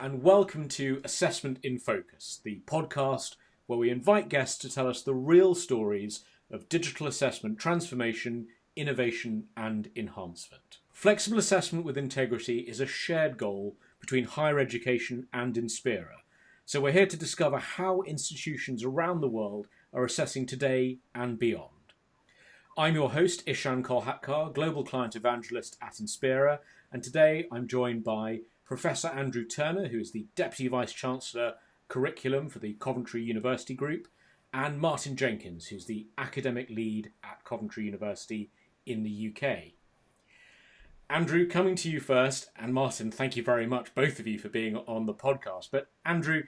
and welcome to Assessment in Focus, the podcast where we invite guests to tell us the real stories of digital assessment transformation, innovation, and enhancement. Flexible assessment with integrity is a shared goal between higher education and Inspera. So we're here to discover how institutions around the world are assessing today and beyond. I'm your host, Ishan Kolhatkar, Global Client Evangelist at Inspera, and today I'm joined by Professor Andrew Turner, who is the Deputy Vice-Chancellor Curriculum for the Coventry University Group, and Martyn Jenkins, who's the Academic Lead at Coventry University in the UK. Andrew, coming to you first, and Martyn, thank you very much, both of you, for being on the podcast. But Andrew,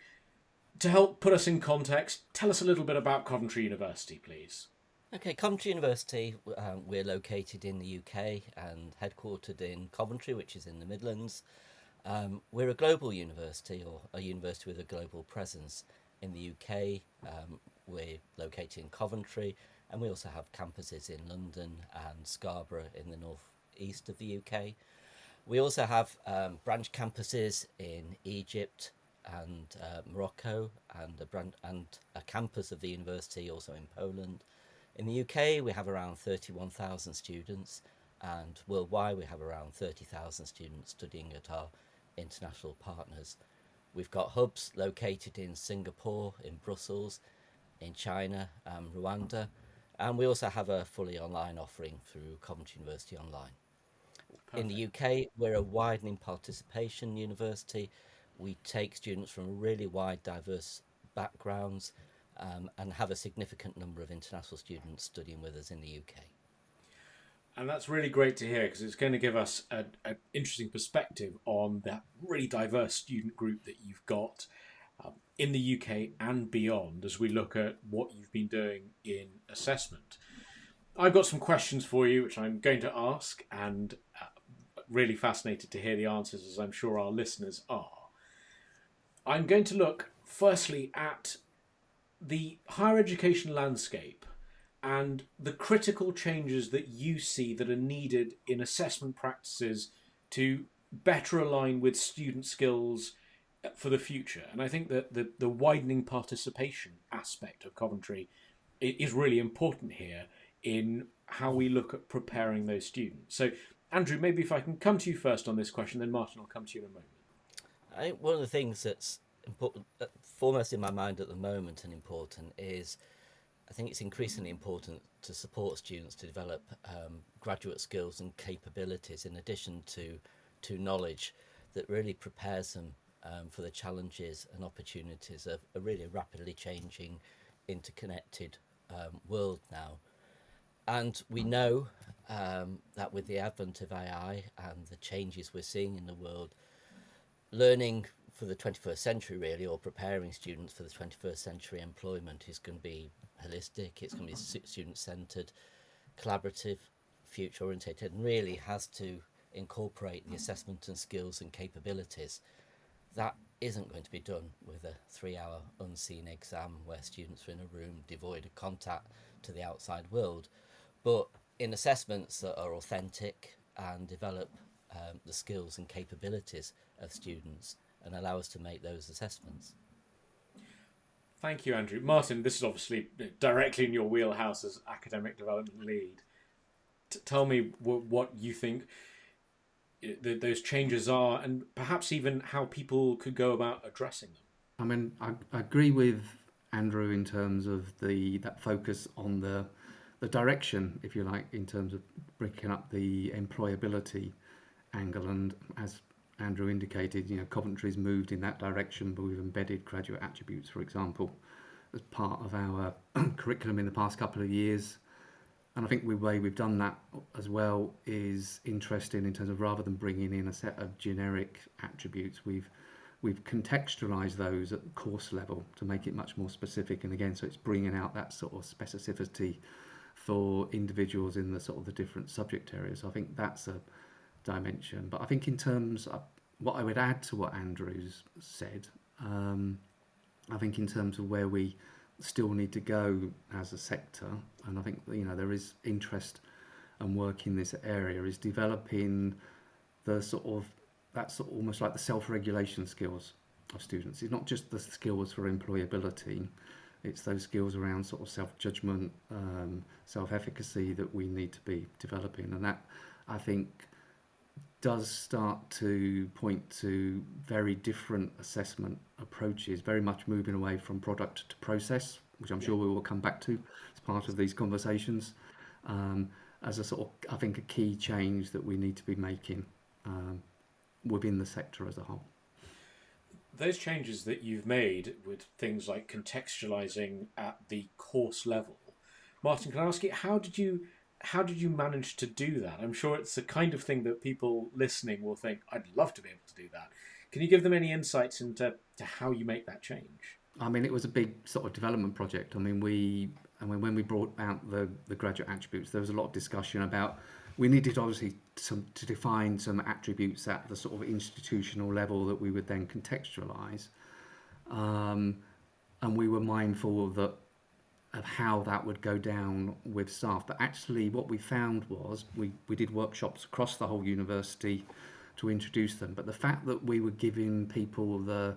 to help put us in context, tell us a little bit about Coventry University, please. Okay, Coventry University, we're located in the UK and headquartered in Coventry, which is in the Midlands. We're a global university, or a university with a global presence in the UK. We're located in Coventry, and we also have campuses in London and Scarborough in the north east of the UK. We also have branch campuses in Egypt and Morocco, and a campus of the university also in Poland. In the UK, we have around 31,000 students, and worldwide we have around 30,000 students studying at our international partners. We've got hubs located in Singapore, in Brussels, in China, Rwanda, and we also have a fully online offering through Coventry University Online. Perfect. In the UK, we're a widening participation university. We take students from really wide, diverse backgrounds, and have a significant number of international students studying with us in the UK. And that's really great to hear, because it's going to give us an interesting perspective on that really diverse student group that you've got in the UK and beyond as we look at what you've been doing in assessment. I've got some questions for you, which I'm going to ask, and really fascinated to hear the answers, as I'm sure our listeners are. I'm going to look firstly at the higher education landscape and the critical changes that you see that are needed in assessment practices to better align with student skills for the future. And I think that the widening participation aspect of Coventry is really important here in how we look at preparing those students. So, Andrew, maybe if I can come to you first on this question, then Martyn, I'll come to you in a moment. I think one of the things that's important, foremost in my mind at the moment and important, is I think it's increasingly important to support students to develop graduate skills and capabilities in addition to knowledge that really prepares them for the challenges and opportunities of a really rapidly changing, interconnected world now. And we know that with the advent of AI and the changes we're seeing in the world, learning for the 21st century, really, or preparing students for the 21st century employment is going to be holistic, it's going to be student-centred, collaborative, future-orientated, and really has to incorporate the assessment and skills and capabilities. That isn't going to be done with a 3-hour unseen exam where students are in a room devoid of contact to the outside world, but in assessments that are authentic and develop the skills and capabilities of students and allow us to make those assessments. Thank you, Andrew. Martyn, this is obviously directly in your wheelhouse as academic development lead. Tell me what you think those changes are, and perhaps even how people could go about addressing them. I mean, I agree with Andrew in terms of that focus on the direction, if you like, in terms of breaking up the employability angle. And as Andrew indicated, Coventry's moved in that direction, but we've embedded graduate attributes, for example, as part of our curriculum in the past couple of years. And I think the way we've done that as well is interesting in terms of, rather than bringing in a set of generic attributes, we've contextualised those at the course level to make it much more specific. And again, so it's bringing out that sort of specificity for individuals in the sort of the different subject areas. I think that's a dimension. But I think in terms of what I would add to what Andrew's said, I think in terms of where we still need to go as a sector, and I think there is interest and work in this area, is developing the sort of almost like the self-regulation skills of students. It's not just the skills for employability, it's those skills around sort of self-judgment, self-efficacy that we need to be developing. And that, I think, does start to point to very different assessment approaches, very much moving away from product to process, which I'm sure we will come back to as part of these conversations, as a sort of, I think, a key change that we need to be making within the sector as a whole. Those changes that you've made with things like contextualizing at the course level, Martyn, can I ask you, how did you manage to do that? I'm sure it's the kind of thing that people listening will think, I'd love to be able to do that. Can you give them any insights into how you make that change? I mean, it was a big sort of development project. I mean, when we brought out the graduate attributes, there was a lot of discussion about, we needed obviously to define some attributes at the sort of institutional level that we would then contextualise, and we were mindful of how that would go down with staff. But actually what we found was we did workshops across the whole university to introduce them, but the fact that we were giving people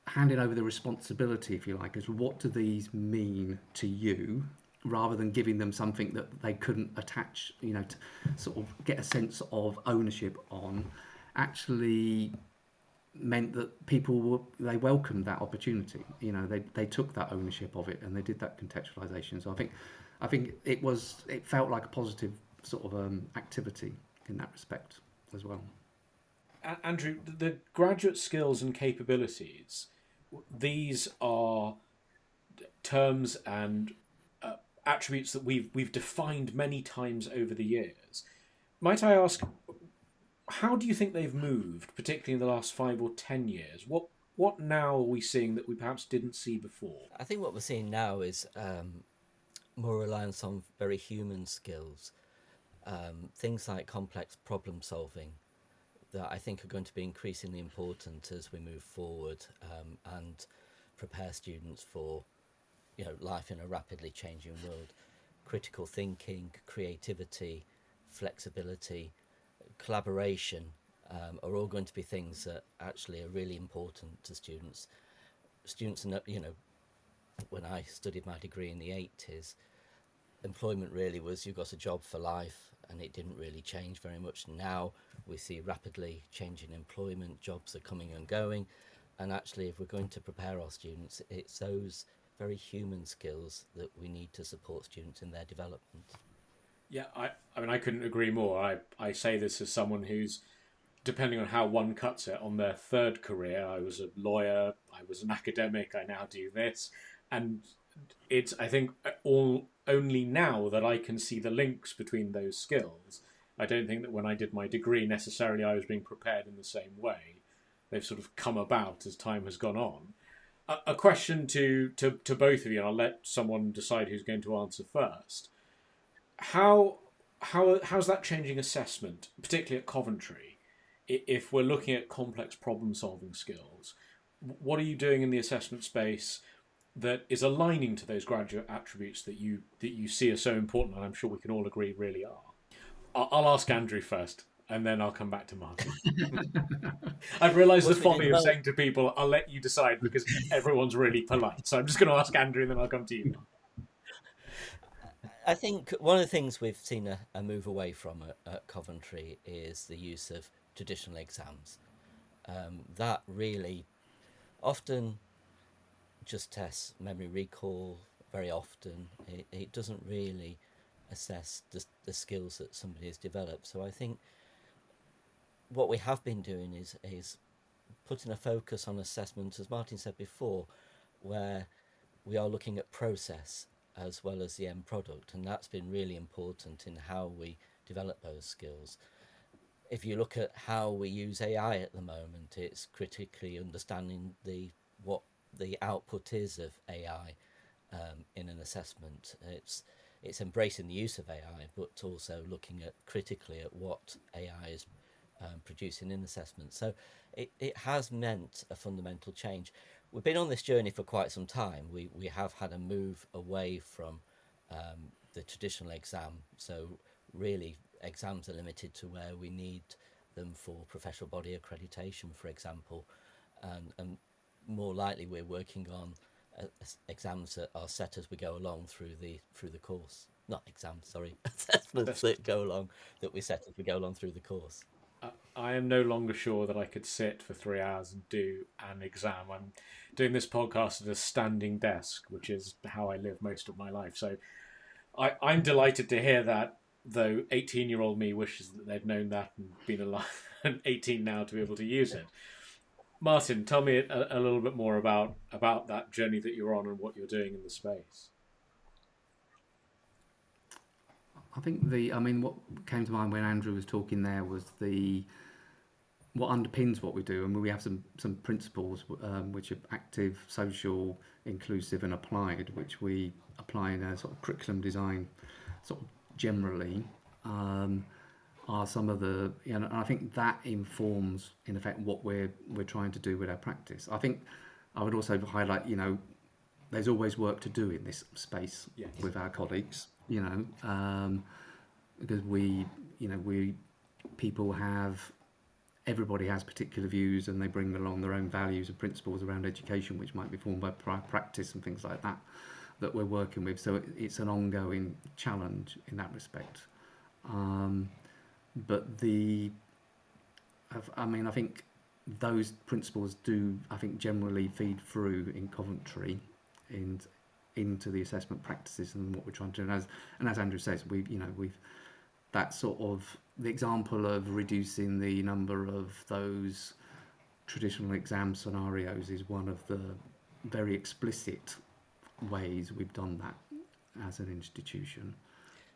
handing over the responsibility, if you like, is what do these mean to you, rather than giving them something that they couldn't attach, to sort of get a sense of ownership on, actually meant that people they welcomed that opportunity. They took that ownership of it and they did that contextualization. So I think it felt like a positive sort of activity in that respect as well. Andrew, the graduate skills and capabilities, these are terms and attributes that we've defined many times over the years. Might I ask, how do you think they've moved, particularly in the last 5 or 10 years? What now are we seeing that we perhaps didn't see before? I think what we're seeing now is more reliance on very human skills, things like complex problem solving, that I think are going to be increasingly important as we move forward, and prepare students for life in a rapidly changing world. Critical thinking, creativity, flexibility, collaboration are all going to be things that actually are really important to students. Students, when I studied my degree in the 80s, employment really was you got a job for life, and it didn't really change very much. Now we see rapidly changing employment, jobs are coming and going, and actually if we're going to prepare our students, it's those very human skills that we need to support students in their development. Yeah, I mean, I couldn't agree more. I say this as someone who's, depending on how one cuts it, on their third career. I was a lawyer, I was an academic, I now do this. And it's, I think, only now that I can see the links between those skills. I don't think that when I did my degree necessarily I was being prepared in the same way. They've sort of come about as time has gone on. A question to both of you, and I'll let someone decide who's going to answer first. How's that changing assessment, particularly at Coventry? If we're looking at complex problem-solving skills, what are you doing in the assessment space that is aligning to those graduate attributes that you see as so important, and I'm sure we can all agree really are? I'll ask Andrew first, and then I'll come back to Martyn. I've realised the folly of saying to people, I'll let you decide, because everyone's really polite. So I'm just going to ask Andrew, and then I'll come to you. I think one of the things we've seen a move away from at Coventry is the use of traditional exams. That really often just tests memory recall very often. It doesn't really assess the skills that somebody has developed. So I think what we have been doing is putting a focus on assessment, as Martyn said before, where we are looking at process as well as the end product, and that's been really important in how we develop those skills. If you look at how we use AI at the moment, it's critically understanding what the output is of AI in an assessment. It's embracing the use of AI, but also looking at critically at what AI is producing in assessment. So it has meant a fundamental change. We've been on this journey for quite some time. We have had a move away from the traditional exam. So really, exams are limited to where we need them for professional body accreditation, for example. and more likely we're working on exams that are set as we go along through the course. Not exams, sorry, assessments that go along that we set as we go along through the course. I am no longer sure that I could sit for 3 hours and do an exam. I'm doing this podcast at a standing desk, which is how I live most of my life. So I'm delighted to hear that, though 18-year-old me wishes that they'd known that and been alive and 18 now to be able to use it. Martyn, tell me a little bit more about that journey that you're on and what you're doing in the space. I think what came to mind when Andrew was talking there was what underpins what we do. And we have some principles which are active, social, inclusive and applied, which we apply in a sort of curriculum design sort of generally, are some of the, and I think that informs in effect what we're trying to do with our practice. I think I would also highlight, there's always work to do in this space. Yes. With our colleagues, because everybody has particular views and they bring along their own values and principles around education, which might be formed by prior practice and things like that we're working with. So it's an ongoing challenge in that respect. But I think those principles do, I think, generally feed through in Coventry and into the assessment practices and what we're trying to do. And as Andrew says, we've that sort of the example of reducing the number of those traditional exam scenarios is one of the very explicit ways we've done that as an institution.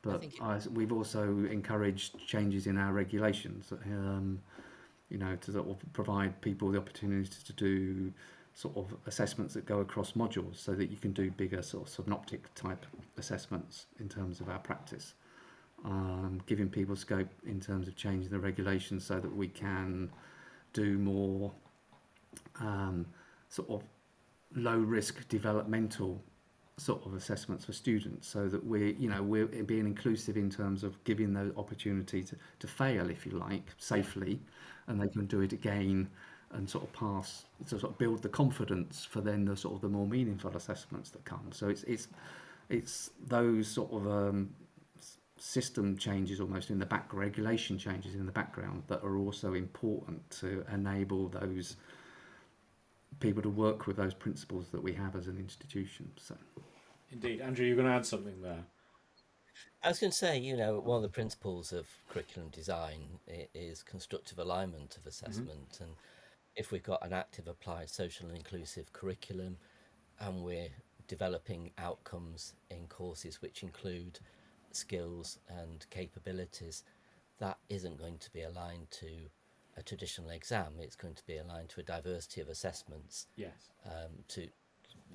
But we've also encouraged changes in our regulations, to sort of provide people the opportunity to do sort of assessments that go across modules so that you can do bigger sort of synoptic type assessments in terms of our practice. Giving people scope in terms of changing the regulations so that we can do more sort of low risk developmental sort of assessments for students, so that we're being inclusive in terms of giving the opportunity to fail, if you like, safely, and they can do it again and sort of pass, to sort of build the confidence for then the sort of the more meaningful assessments that come. So it's those sort of system changes almost in the back, regulation changes in the background that are also important to enable those people to work with those principles that we have as an institution. So, indeed, Andrew, you're going to add something there. I was going to say, one of the principles of curriculum design is constructive alignment of assessment. Mm-hmm. And if we've got an active, applied, social and inclusive curriculum, and we're developing outcomes in courses which include skills and capabilities, that isn't going to be aligned to a traditional exam. It's going to be aligned to a diversity of assessments. Yes.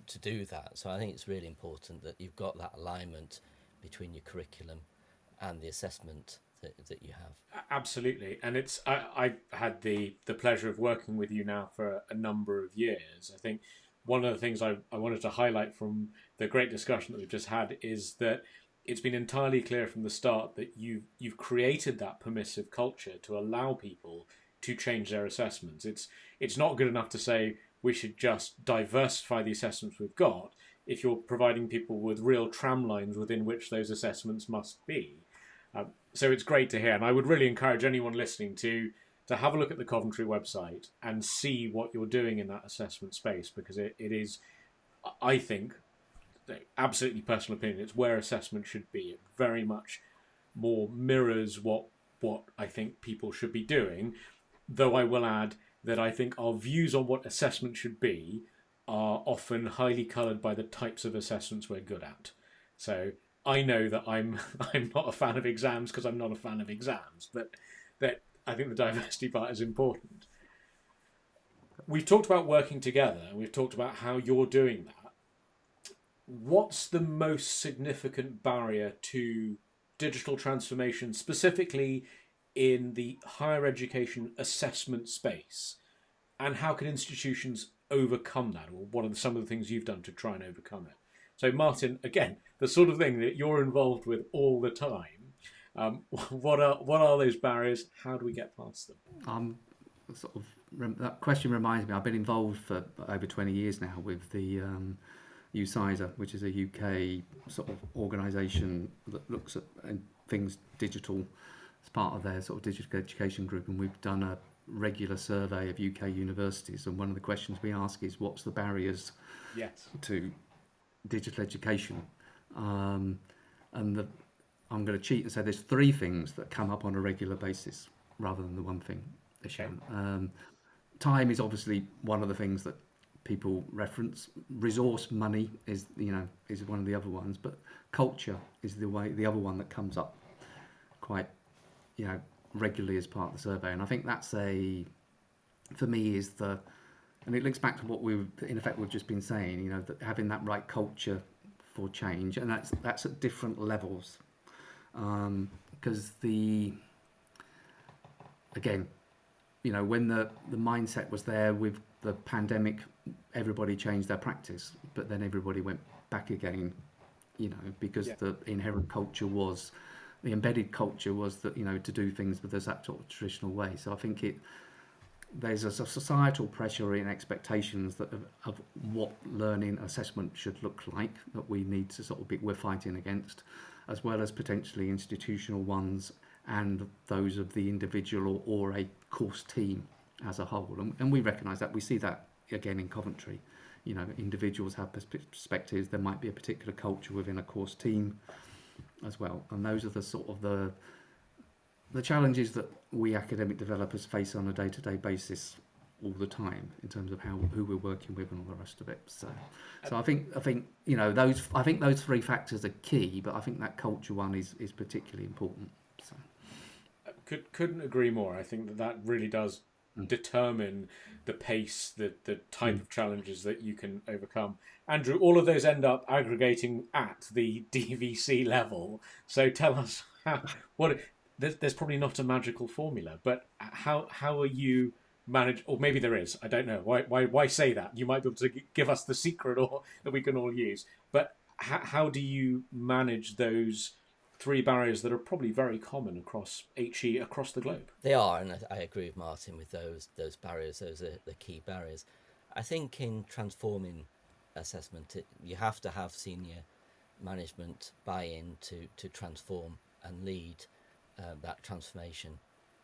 To do that. So I think it's really important that you've got that alignment between your curriculum and the assessment that you have. Absolutely. And I've had the pleasure of working with you now for a number of years. I think one of the things I wanted to highlight from the great discussion that we've just had is that it's been entirely clear from the start that you've created that permissive culture to allow people to change their assessments. It's not good enough to say we should just diversify the assessments we've got if you're providing people with real tramlines within which those assessments must be. So it's great to hear, and I would really encourage anyone listening to have a look at the Coventry website and see what you're doing in that assessment space, because it is, I think, absolutely personal opinion, it's where assessment should be. It very much more mirrors what I think people should be doing, though I will add that I think our views on what assessment should be are often highly coloured by the types of assessments we're good at. So I know that I'm not a fan of exams because I'm not a fan of exams, but that I think the diversity part is important. We've talked about working together, and we've talked about how you're doing that. What's the most significant barrier to digital transformation, specifically in the higher education assessment space, and how can institutions overcome that, or what are some of the things you've done to try and overcome it? So Martyn, again, the sort of thing that you're involved with all the time, what are those barriers? How do we get past them? Sort of that question reminds me, I've been involved for over 20 years now with the UCISA, which is a UK sort of organisation that looks at things digital as part of their sort of digital education group, and we've done a regular survey of UK universities, and one of the questions we ask is what's the barriers to digital education, and I'm going to cheat and say there's 3 things that come up on a regular basis rather than the one thing. Okay. Time is obviously one of the things that people reference. Resource, money is one of the other ones, but culture is the other one that comes up quite regularly as part of the survey. And I think that's for me and it links back to what we've just been saying, that having that right culture for change, and that's at different levels, because when the mindset was there with the pandemic, everybody changed their practice, but then everybody went back again, because the inherent culture was, the embedded culture was that, to do things with that sort of traditional way. So I think there's a societal pressure and expectations of what learning assessment should look like that we need to we're fighting against, as well as potentially institutional ones and those of the individual or a course team as a whole. And we recognise that. We see that again in Coventry. Individuals have perspectives. There might be a particular culture within a course team as well. And those are the sort of the challenges that we academic developers face on a day-to-day basis all the time in terms of who we're working with and all the rest of it. So I think those 3 factors are key, but I think that culture one is particularly important. So. Couldn't agree more. I think that really does determine the pace, the type of challenges that you can overcome. Andrew, all of those end up aggregating at the DVC level. So tell us there's probably not a magical formula, but how are you manage? Or maybe there is. I don't know. Why say that? You might be able to give us the secret or that we can all use. But how do you manage those 3 barriers that are probably very common across HE across the globe? They are, and I agree with Martyn with those barriers. Those are the key barriers. I think in transforming assessment, you have to have senior management buy-in to transform and lead that transformation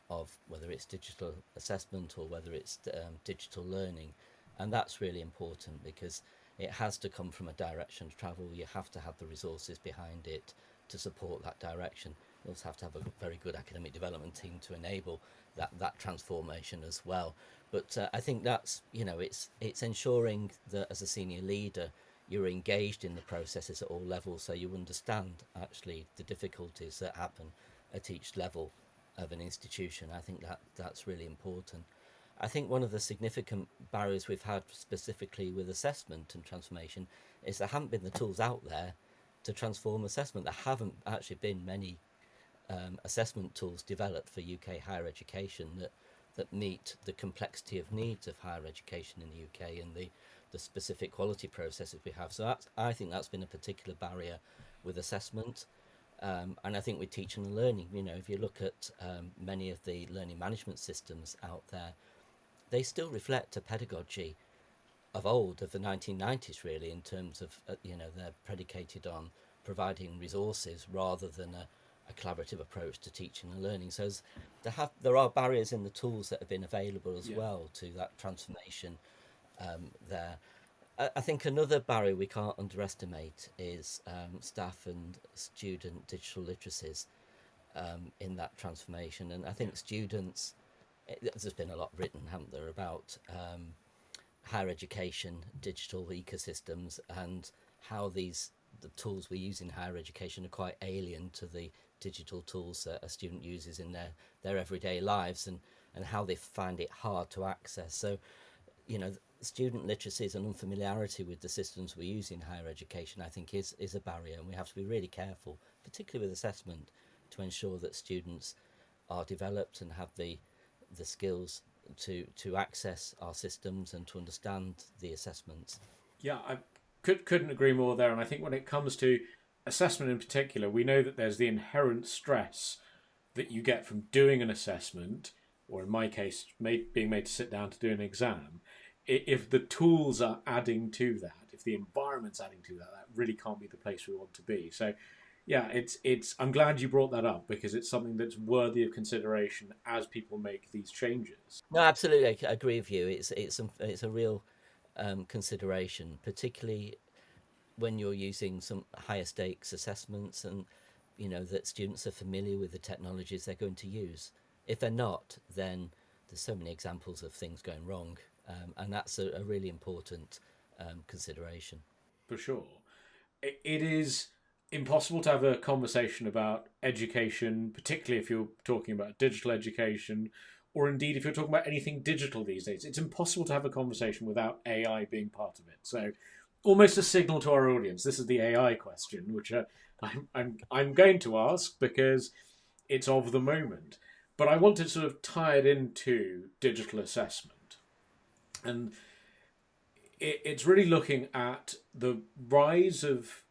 of whether it's digital assessment or whether it's digital learning. And that's really important because it has to come from a direction to travel. You have to have the resources behind it to support that direction. You also have to have a very good academic development team to enable that transformation as well. But I think that's, it's ensuring that as a senior leader, you're engaged in the processes at all levels, so you understand actually the difficulties that happen at each level of an institution. I think that's really important. I think one of the significant barriers we've had specifically with assessment and transformation is there haven't been the tools out there to transform assessment. There haven't actually been many assessment tools developed for UK higher education that meet the complexity of needs of higher education in the UK and the specific quality processes we have. So I think that's been a particular barrier with assessment. And I think with teaching and learning, if you look at many of the learning management systems out there, they still reflect a pedagogy of old, of the 1990s really, in terms of, they're predicated on providing resources rather than a collaborative approach to teaching and learning. So there are barriers in the tools that have been available as well to that transformation there. I think another barrier we can't underestimate is staff and student digital literacies in that transformation. And I think students, there's been a lot written, haven't there, about higher education, digital ecosystems, and how the tools we use in higher education are quite alien to the digital tools that a student uses in their everyday lives, and how they find it hard to access. So, student literacies and unfamiliarity with the systems we use in higher education, I think, is a barrier, and we have to be really careful, particularly with assessment, to ensure that students are developed and have the skills to access our systems and to understand the assessments. Yeah, I couldn't agree more there. And I think when it comes to assessment in particular, we know that there's the inherent stress that you get from doing an assessment, or in my case, being made to sit down to do an exam, if the tools are adding to that, if the environment's adding to that, that really can't be the place we want to be. So, yeah, it's. I'm glad you brought that up because it's something that's worthy of consideration as people make these changes. No, absolutely, I agree with you. It's a real consideration, particularly when you're using some higher stakes assessments, and that students are familiar with the technologies they're going to use. If they're not, then there's so many examples of things going wrong, and that's a really important consideration. For sure. It is impossible to have a conversation about education, particularly if you're talking about digital education, or indeed if you're talking about anything digital these days. It's impossible to have a conversation without AI being part of it. So, almost a signal to our audience. This is the AI question, which I'm going to ask because it's of the moment. But I want to sort of tie it into digital assessment. And it's really looking at the rise of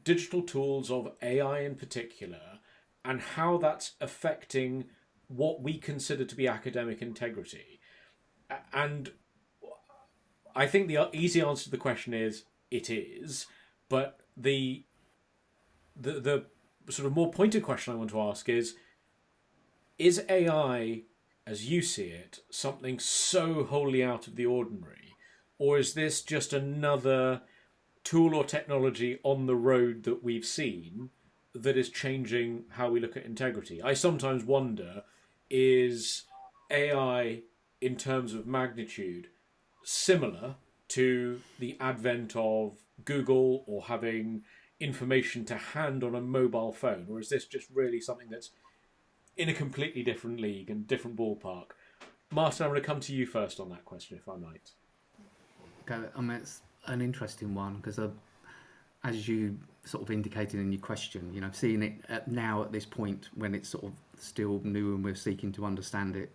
digital tools, of AI in particular, and how that's affecting what we consider to be academic integrity. And I think the easy answer to the question is it is, but the sort of more pointed question I want to ask is AI, as you see it, something so wholly out of the ordinary? Or is this just another tool or technology on the road that we've seen that is changing how we look at integrity? I sometimes wonder, is AI, in terms of magnitude, similar to the advent of Google or having information to hand on a mobile phone? Or is this just really something that's in a completely different league and different ballpark? Martyn, I'm going to come to you first on that question, if I might. Okay, I mean, it's an interesting one because, as you sort of indicated in your question, seeing it now at this point when it's sort of still new and we're seeking to understand it,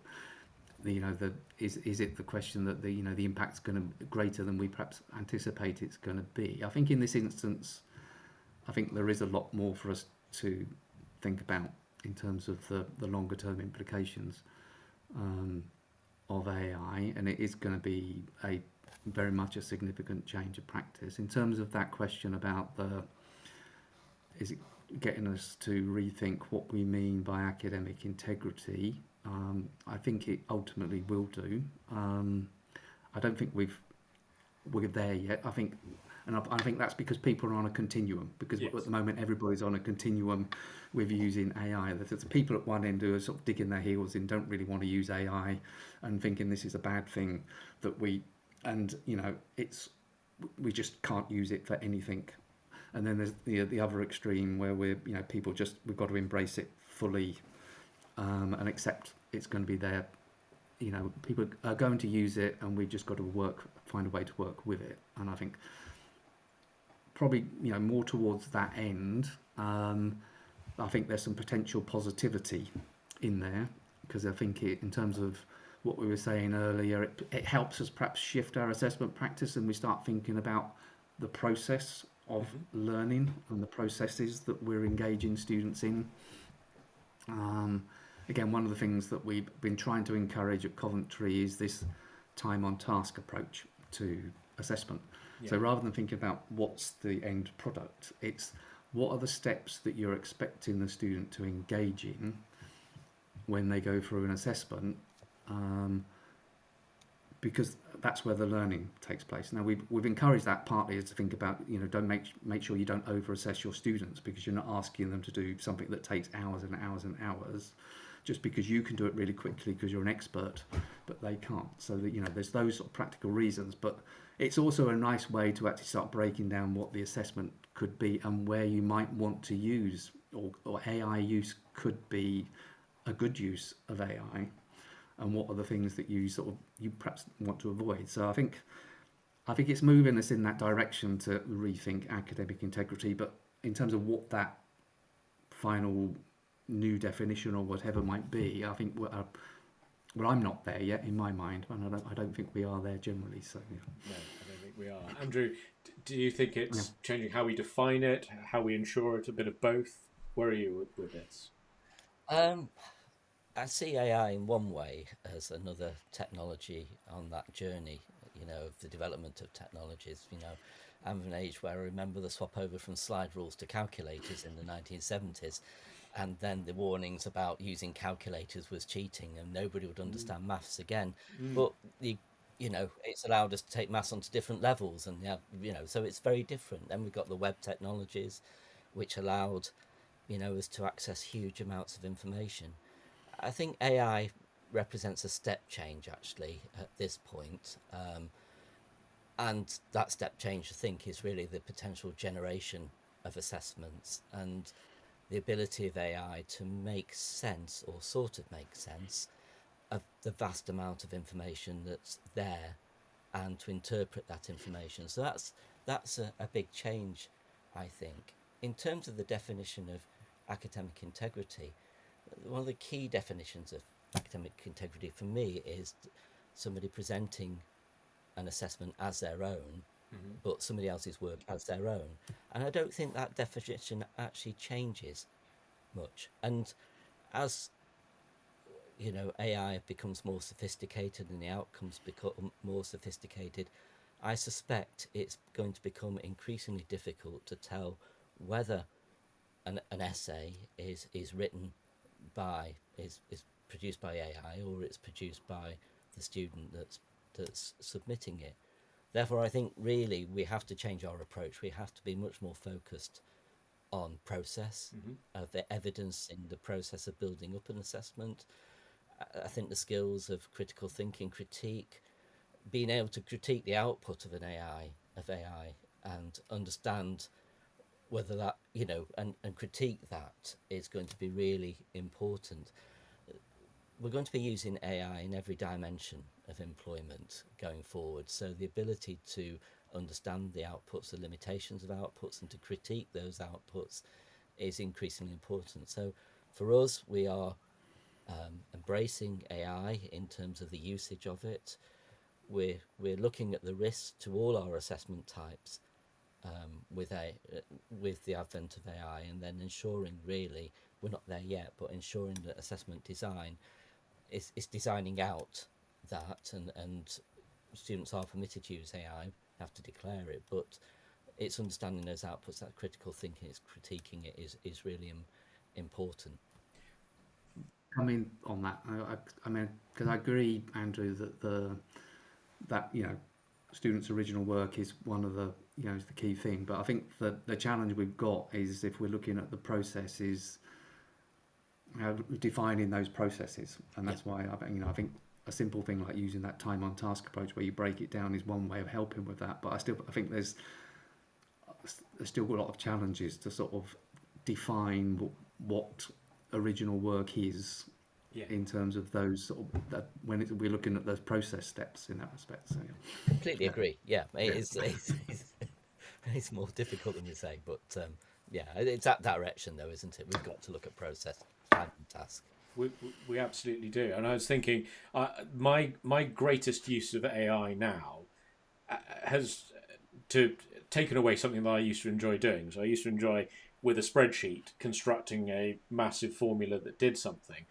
is it the question that the impact's going to be greater than we perhaps anticipate it's going to be? I think in this instance, I think there is a lot more for us to think about in terms of the longer term implications of AI, and it is going to be very much a significant change of practice. In terms of that question about is it getting us to rethink what we mean by academic integrity, I think it ultimately will do. I don't think we're there yet. I think that's because people are on a continuum, because yes, at the moment everybody's on a continuum with using AI. There's people at one end who are sort of digging their heels in, don't really want to use AI and thinking this is a bad thing we just can't use it for anything. And then there's the other extreme where we've got to embrace it fully and accept it's going to be there. People are going to use it, and we've just got to find a way to work with it. And I think probably more towards that end. I think there's some potential positivity in there, because I think in terms of what we were saying earlier, it helps us perhaps shift our assessment practice, and we start thinking about the process of learning and the processes that we're engaging students in. Again, one of the things that we've been trying to encourage at Coventry is this time on task approach to assessment. Yeah. So rather than thinking about what's the end product, it's what are the steps that you're expecting the student to engage in when they go through an assessment, because that's where the learning takes place. Now we've encouraged that partly to think about, don't make sure you don't over assess your students, because you're not asking them to do something that takes hours and hours and hours just because you can do it really quickly because you're an expert, but they can't. So that, there's those sort of practical reasons, but it's also a nice way to actually start breaking down what the assessment could be and where you might want to use, or AI use could be a good use of AI, and what are the things that you perhaps want to avoid. So I think it's moving us in that direction to rethink academic integrity, but in terms of what that final new definition or whatever might be, I think I'm not there yet in my mind, and I don't think we are there generally. So yeah. No, I don't think we are. Andrew, do you think it's changing how we define it, how we ensure it, a bit of both? Where are you with this? I I see AI in one way as another technology on that journey, of the development of technologies. I'm of an age where I remember the swap over from slide rules to calculators in the 1970s, and then the warnings about using calculators was cheating and nobody would understand maths again. But it's allowed us to take maths onto different levels, and so it's very different. Then we've got the web technologies, which allowed us to access huge amounts of information. I think AI represents a step change actually at this point. And that step change, I think, is really the potential generation of assessments and the ability of AI to make sense, or sort of make sense, of the vast amount of information that's there, and to interpret that information. So that's a big change, I think. In terms of the definition of academic integrity, one of the key definitions of academic integrity for me is somebody presenting an assessment as their own, but somebody else's work as their own. And I don't think that definition actually changes much. And as AI becomes more sophisticated and the outcomes become more sophisticated, I suspect it's going to become increasingly difficult to tell whether an essay is written by is produced by AI, or it's produced by the student that's submitting it. Therefore, I think really we have to change our approach. We have to be much more focused on process, of the evidence in the process of building up an assessment. I think the skills of critical thinking, critique, being able to critique the output of AI, and understand whether that, and critique that is going to be really important. We're going to be using AI in every dimension of employment going forward. So the ability to understand the outputs, the limitations of outputs, and to critique those outputs is increasingly important. So for us, we are embracing AI in terms of the usage of it. We're looking at the risks to all our assessment types with the advent of AI, and then ensuring, really, we're not there yet, but ensuring that assessment design is designing out that, and students are permitted to use AI, have to declare it, but it's understanding those outputs, that critical thinking, it's critiquing it is really important. Coming on that, I mean, because I agree, Andrew, that students' original work is one of the is the key thing. But I think the challenge we've got is, if we're looking at the processes, defining those processes, and that's why I think a simple thing like using that time on task approach where you break it down is one way of helping with that. But I think there's still a lot of challenges to sort of define what original work is, in terms of those sort of when we're looking at those process steps in that respect. So completely agree. It's more difficult than you say, but it's that direction though, isn't it? We've got to look at process and task. We absolutely do. And I was thinking, my greatest use of AI now has taken away something that I used to enjoy doing. So I used to enjoy, with a spreadsheet, constructing a massive formula that did something.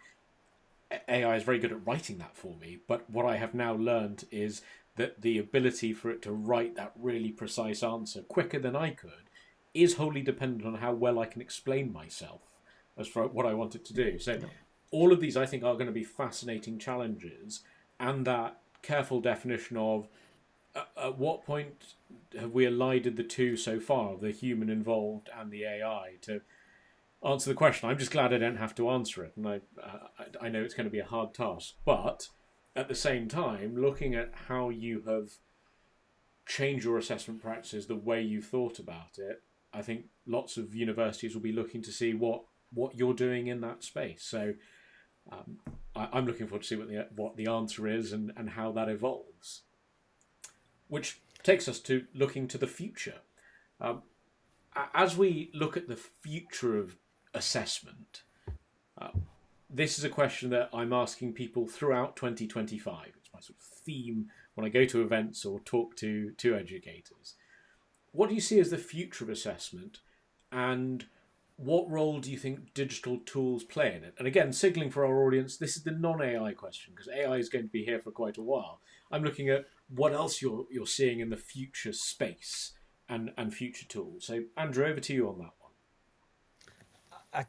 AI is very good at writing that for me, but what I have now learned is that the ability for it to write that really precise answer quicker than I could is wholly dependent on how well I can explain myself as for what I want it to do. So all of these, I think, are going to be fascinating challenges, and that careful definition of at what point have we elided the two so far, the human involved and the AI, to answer the question. I'm just glad I don't have to answer it, and I know it's going to be a hard task, but at the same time, looking at how you have changed your assessment practices, the way you've thought about it, I think lots of universities will be looking to see what you're doing in that space. So I'm looking forward to see what the answer is and how that evolves. Which takes us to looking to the future. As we look at the future of assessment, this is a question that I'm asking people throughout 2025. It's my sort of theme when I go to events or talk to educators. What do you see as the future of assessment, and what role do you think digital tools play in it? And again, signalling for our audience, this is the non-AI question, because AI is going to be here for quite a while. I'm looking at what else you're seeing in the future space and future tools. So, Andrew, over to you on that one.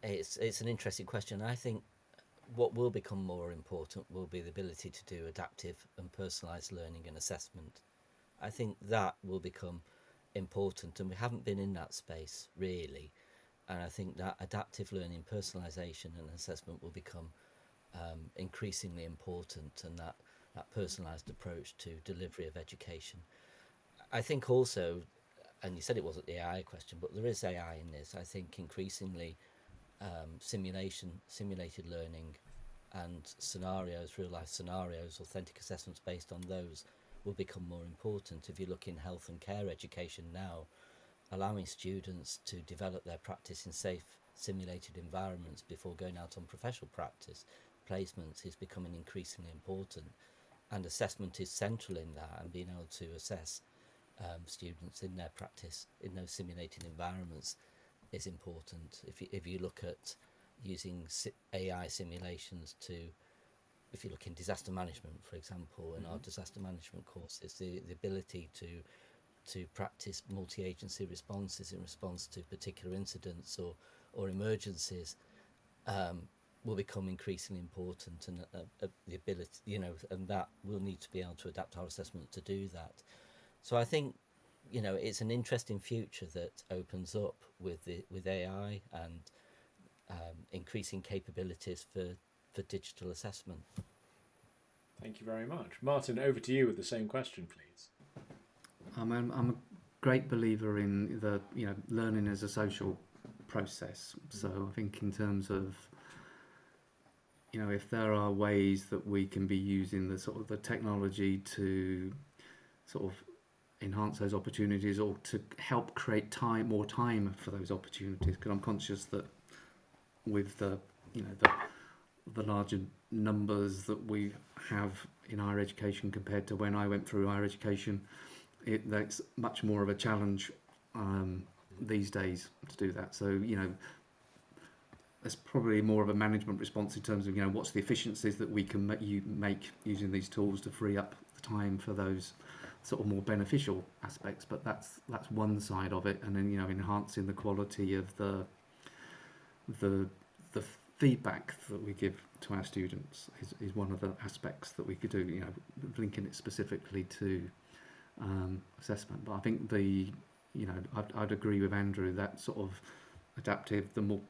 It's an interesting question. I think what will become more important will be the ability to do adaptive and personalised learning and assessment. I think that will become important, and we haven't been in that space really. And I think that adaptive learning, personalisation and assessment will become increasingly important, and that personalised approach to delivery of education. I think also, and you said it wasn't the AI question, but there is AI in this. I think increasingly simulated learning and scenarios, real life scenarios, authentic assessments based on those will become more important. If you look in health and care education now, allowing students to develop their practice in safe simulated environments before going out on professional practice placements is becoming increasingly important, and assessment is central in that, and being able to assess students in their practice in those simulated environments is important. If you look at using AI simulations to, if you look in disaster management, for example, in our disaster management courses, the ability to practice multi-agency responses in response to particular incidents or emergencies will become increasingly important, and the ability, and that we'll need to be able to adapt our assessment to do that. So I think, it's an interesting future that opens up with AI and increasing capabilities for digital assessment. Thank you very much. Martyn, over to you with the same question, please. I'm a great believer in the learning as a social process. So I think in terms of if there are ways that we can be using the technology to sort of enhance those opportunities, or to help create more time for those opportunities, because I'm conscious that with the larger numbers that we have in higher education compared to when I went through higher education, that's much more of a challenge these days to do that. So there's probably more of a management response in terms of what's the efficiencies that we can make using these tools to free up the time for those sort of more beneficial aspects. But that's one side of it, and then enhancing the quality of the feedback that we give to our students is one of the aspects that we could do, linking it specifically to assessment. But I think I'd agree with Andrew that sort of adaptive, the more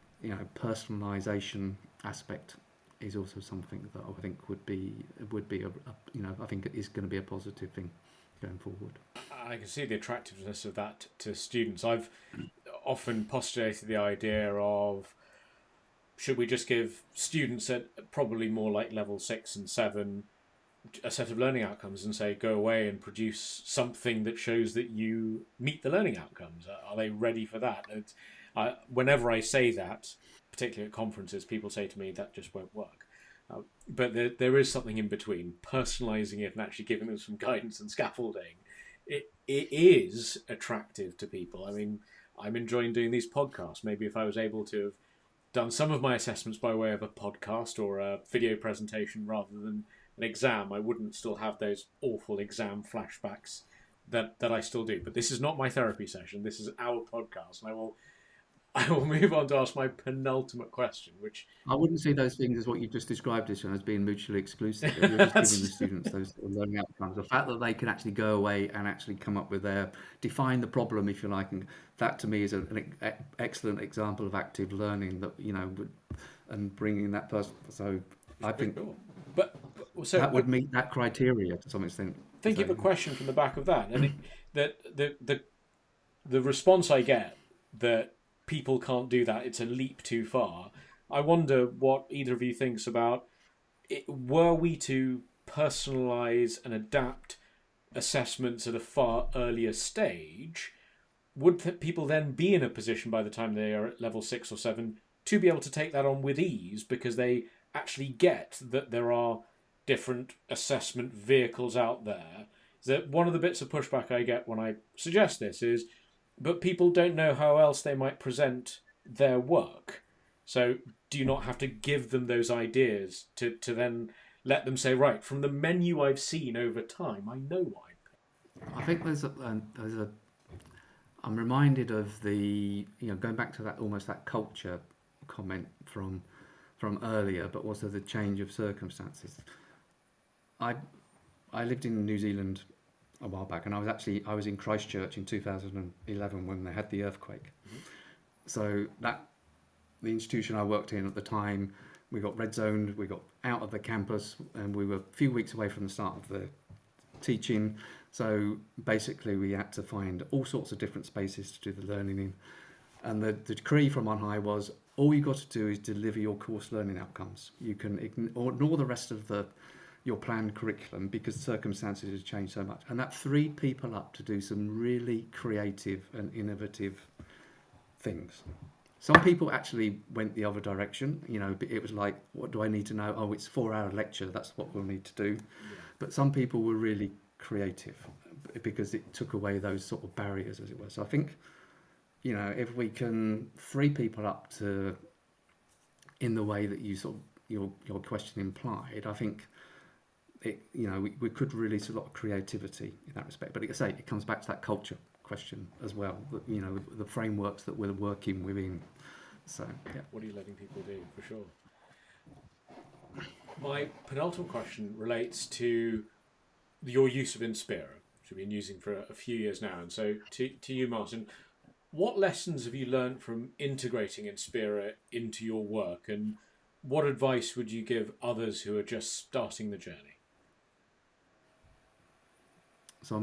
personalisation aspect is also something that I think would be I think it is going to be a positive thing going forward. I can see the attractiveness of that to students. I've often postulated the idea of, should we just give students at probably more like level 6 and 7 a set of learning outcomes and say, go away and produce something that shows that you meet the learning outcomes? Are they ready for that? Whenever I say that, particularly at conferences, people say to me that just won't work. But there is something in between, personalising it and actually giving them some guidance and scaffolding. It is attractive to people. I mean, I'm enjoying doing these podcasts. Maybe if I was able to have done some of my assessments by way of a podcast or a video presentation rather than an exam, I wouldn't still have those awful exam flashbacks that I still do. But this is not my therapy session. This is our podcast, and I will move on to ask my penultimate question, which I wouldn't see those things as what you just described as being mutually exclusive. You're just giving the students those learning outcomes. The fact that they can actually go away and actually come up with define the problem, if you like, and that to me is an excellent example of active learning that and bringing that person. So I think so that would meet that criteria to some extent. Think of a question from the back of that, and the response I get that people can't do that, it's a leap too far. I wonder what either of you thinks about it. Were we to personalise and adapt assessments at a far earlier stage, would people then be in a position by the time they are at level 6 or 7 to be able to take that on with ease, because they actually get that there are different assessment vehicles out there? That one of the bits of pushback I get when I suggest this is, but people don't know how else they might present their work. So do you not have to give them those ideas to then let them say, right, from the menu I've seen over time, I know what I think I'm reminded of going back to that almost that culture comment from earlier, but also the change of circumstances. I lived in New Zealand a while back, and I was in Christchurch in 2011 when they had the earthquake. Mm-hmm. So the institution I worked in at the time, we got red zoned, we got out of the campus, and we were a few weeks away from the start of the teaching. So basically we had to find all sorts of different spaces to do the learning in. And the decree from on high was, all you've got to do is deliver your course learning outcomes. You can ignore the rest of your planned curriculum because circumstances have changed so much. And that freed people up to do some really creative and innovative things. Some people actually went the other direction. It was like, what do I need to know? Oh, it's a 4-hour lecture. That's what we'll need to do. Yeah. But some people were really creative because it took away those sort of barriers, as it were. So I think, if we can free people up to, in the way that you sort of, your question implied, I think we could release a lot of creativity in that respect. But like I say, it comes back to that culture question as well, the frameworks that we're working within. So yeah. What are you letting people do, for sure? My penultimate question relates to your use of Inspera, which you've been using for a few years now. And so to you, Martyn, what lessons have you learned from integrating Inspera into your work, and what advice would you give others who are just starting the journey? So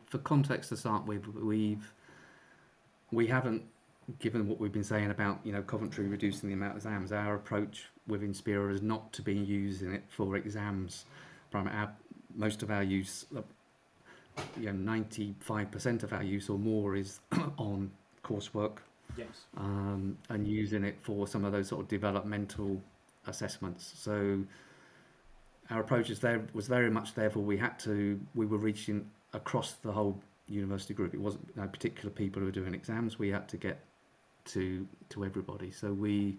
for context to start with, we haven't, given what we've been saying about Coventry reducing the amount of exams, our approach with Inspera is not to be using it for exams. Most of our use, 95% of our use or more is on coursework. Yes. And using it for some of those sort of developmental assessments. So our approach was very much therefore we were reaching across the whole university group. It wasn't particular people who were doing exams. We had to get to everybody. So we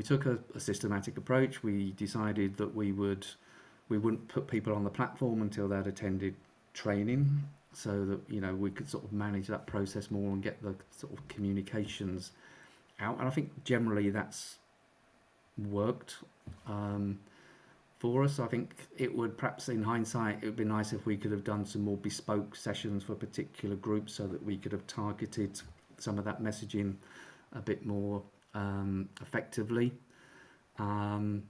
took a systematic approach. We decided that we wouldn't put people on the platform until they'd attended training, so that we could sort of manage that process more and get the sort of communications out. And I think generally that's worked for us. I think it would, perhaps in hindsight, it would be nice if we could have done some more bespoke sessions for particular groups so that we could have targeted some of that messaging a bit more effectively. From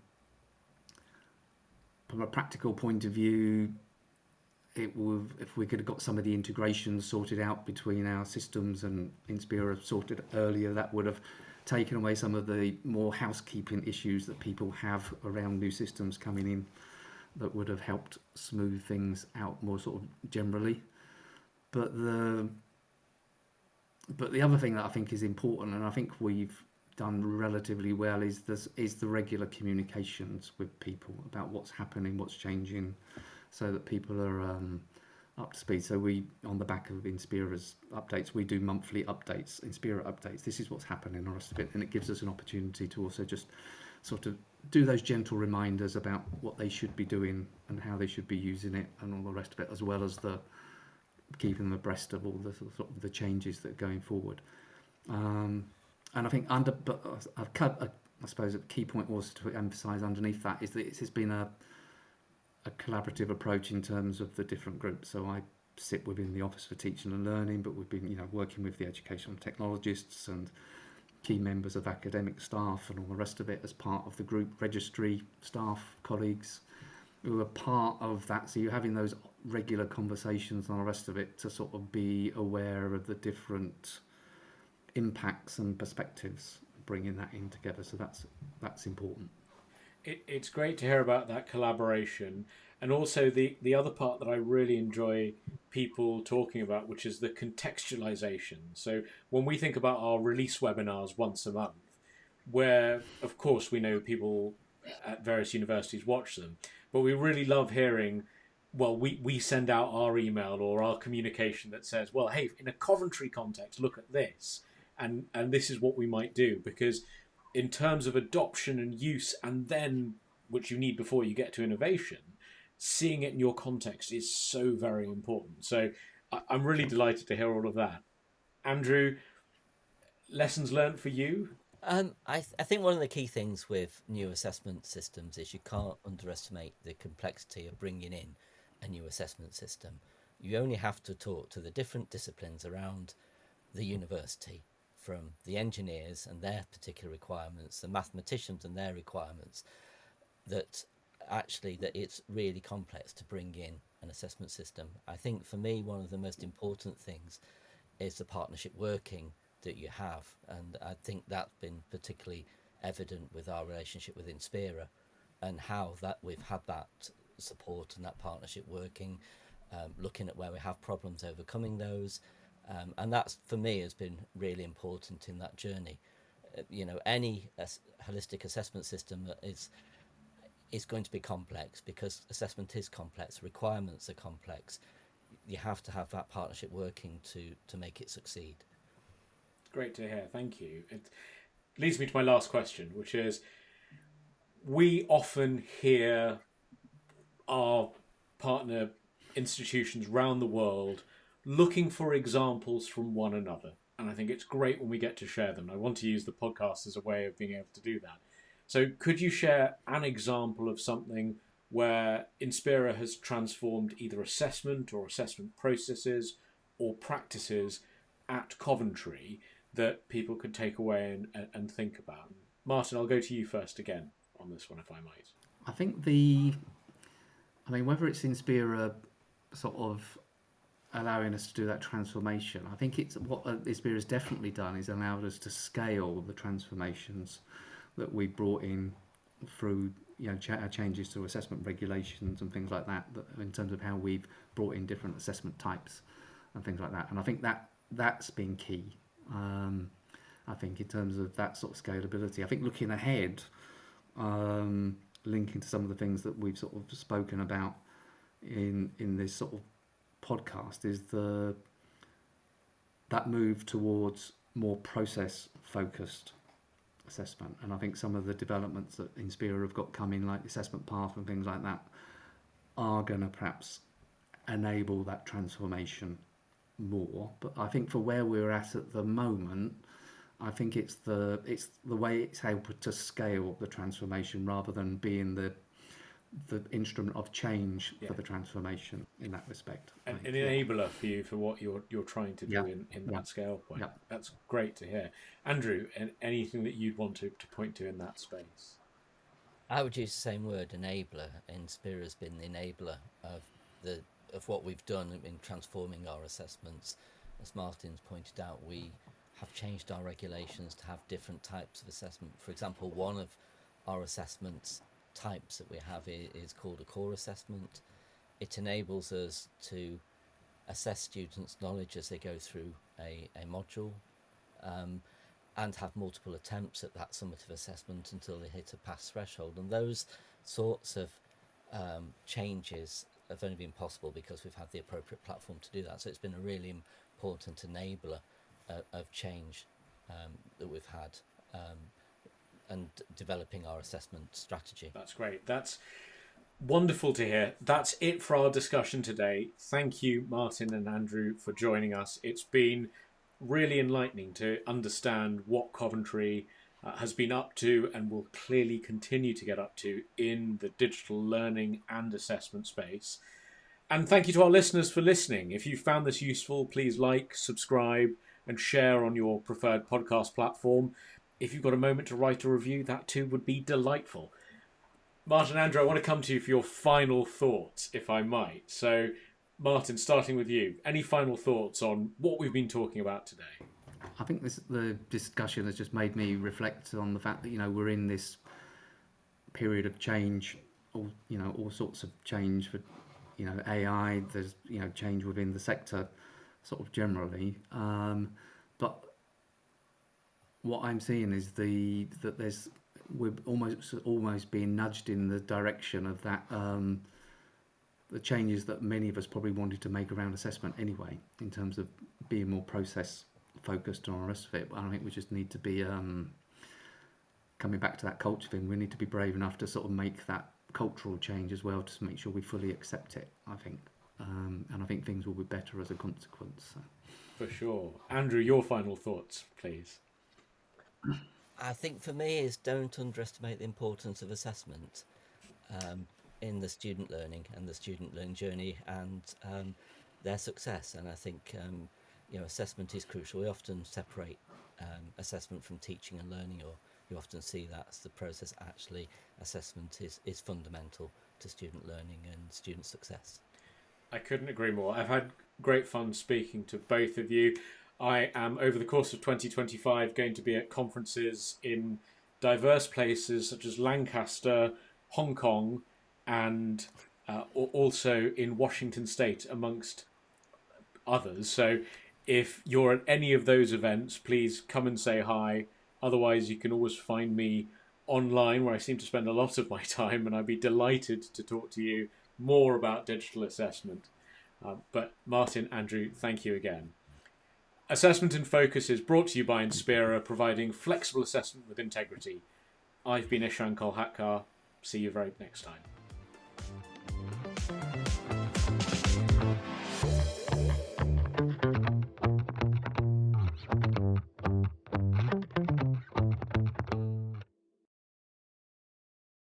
a practical point of view, if we could have got some of the integrations sorted out between our systems and Inspera sorted earlier, that would have taken away some of the more housekeeping issues that people have around new systems coming in, that would have helped smooth things out more sort of generally. But the other thing that I think is important, and I think we've done relatively well, is the regular communications with people about what's happening, what's changing, so that people are up to speed. So we, on the back of Inspera's updates, we do monthly updates, Inspera updates. This is what's happening and the rest of it, and it gives us an opportunity to also just sort of do those gentle reminders about what they should be doing and how they should be using it and all the rest of it, as well as the keeping them abreast of all the sort of the changes that are going forward. And I think I suppose a key point was to emphasise underneath that is that it's been a collaborative approach in terms of the different groups. So I sit within the Office for Teaching and Learning, but we've been working with the educational technologists and key members of academic staff and all the rest of it as part of the group registry staff, colleagues who are part of that. So you're having those regular conversations and all the rest of it to sort of be aware of the different impacts and perspectives, bringing that in together. So that's important. It's great to hear about that collaboration, and also the other part that I really enjoy people talking about, which is the contextualization. So when we think about our release webinars once a month, where of course we know people at various universities watch them, but we really love hearing, well, we send out our email or our communication that says, well, hey, in a Coventry context, look at this. and this is what we might do. Because in terms of adoption and use, and then which you need before you get to innovation, seeing it in your context is so very important. So I'm really delighted to hear all of that. Andrew, lessons learned for you? I think one of the key things with new assessment systems is you can't underestimate the complexity of bringing in a new assessment system. You only have to talk to the different disciplines around the university, from the engineers and their particular requirements, the mathematicians and their requirements, that it's really complex to bring in an assessment system. I think for me, one of the most important things is the partnership working that you have, and I think that's been particularly evident with our relationship with Inspera, and how that we've had that support and that partnership working, looking at where we have problems, overcoming those, and that's for me has been really important in that journey. Any holistic assessment system is going to be complex, because assessment is complex, requirements are complex. You have to have that partnership working to make it succeed. Great to hear, thank you. It leads me to my last question, which is, we often hear our partner institutions around the world looking for examples from one another. And I think it's great when we get to share them. I want to use the podcast as a way of being able to do that. So could you share an example of something where Inspera has transformed either assessment or assessment processes or practices at Coventry that people could take away and think about? Martyn, I'll go to you first again on this one, if I might. I think whether it's Inspera sort of allowing us to do that transformation, I think it's what Inspera has definitely done is allowed us to scale the transformations that we brought in through changes to assessment regulations and things like that, in terms of how we've brought in different assessment types and things like that. And I think that's been key. I think in terms of that sort of scalability, I think looking ahead, linking to some of the things that we've sort of spoken about in this sort of podcast, is that move towards more process focused assessment. And I think some of the developments that Inspera have got coming, like the assessment path and things like that, are going to perhaps enable that transformation more. But I think for where we're at the moment, I think it's the way it's able to scale the transformation rather than being the instrument of change for the transformation in that respect. An enabler for you for what you're trying to do in that scale point. Yeah. That's great to hear. Andrew, anything that you'd want to point to in that space? I would use the same word, enabler. Inspira has been the enabler of what we've done in transforming our assessments. As Martyn's pointed out, we have changed our regulations to have different types of assessment. For example, one of our assessments types that we have is called a core assessment. It enables us to assess students' knowledge as they go through a module, and have multiple attempts at that summative assessment until they hit a pass threshold. And those sorts of changes have only been possible because we've had the appropriate platform to do that. So it's been a really important enabler of change that we've had, and developing our assessment strategy. That's great. That's wonderful to hear. That's it for our discussion today. Thank you, Martyn and Andrew, for joining us. It's been really enlightening to understand what Coventry has been up to and will clearly continue to get up to in the digital learning and assessment space. And thank you to our listeners for listening. If you found this useful, please like, subscribe, and share on your preferred podcast platform. If you've got a moment to write a review, that too would be delightful. Martyn and Andrew, I want to come to you for your final thoughts, if I might. So, Martyn, starting with you, any final thoughts on what we've been talking about today? I think the discussion has just made me reflect on the fact that we're in this period of change, all sorts of change for AI. There's change within the sector, sort of generally, but what I'm seeing is that we're almost being nudged in the direction of that the changes that many of us probably wanted to make around assessment anyway, in terms of being more process focused and all the rest of it. But I think we just need to be coming back to that culture thing. We need to be brave enough to sort of make that cultural change as well, to make sure we fully accept it, I think. And I think things will be better as a consequence. So. For sure. Andrew, your final thoughts, please. I think for me is don't underestimate the importance of assessment in the student learning and the student learning journey and their success. And I think assessment is crucial. We often separate assessment from teaching and learning, or you often see that's the process. Actually, assessment is fundamental to student learning and student success. I couldn't agree more. I've had great fun speaking to both of you. I am, over the course of 2025, going to be at conferences in diverse places such as Lancaster, Hong Kong, and also in Washington State, amongst others. So if you're at any of those events, please come and say hi. Otherwise, you can always find me online, where I seem to spend a lot of my time, and I'd be delighted to talk to you more about digital assessment. But Martyn, Andrew, thank you again. Assessment in Focus is brought to you by Inspera, providing flexible assessment with integrity. I've been Ishan Kolhatkar. See you very next time.